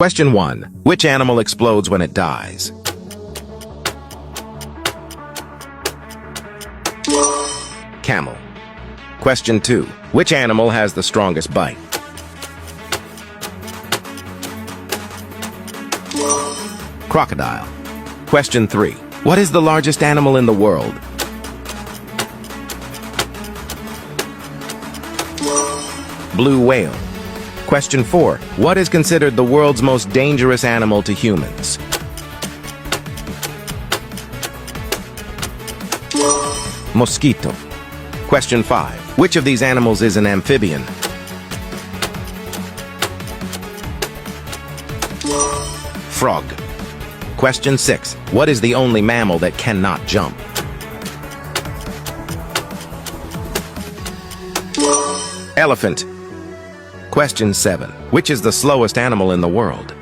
Question 1. Which animal explodes when it dies? Camel. Question 2. Which animal has the strongest bite? Crocodile. Question 3. What is the largest animal in the world? Blue whale. Question 4. What is considered the world's most dangerous animal to humans? Mosquito. Question 5. Which of these animals is an amphibian? Frog. Question 6. What is the only mammal that cannot jump? Elephant. Question 7. Which is the slowest animal in the world?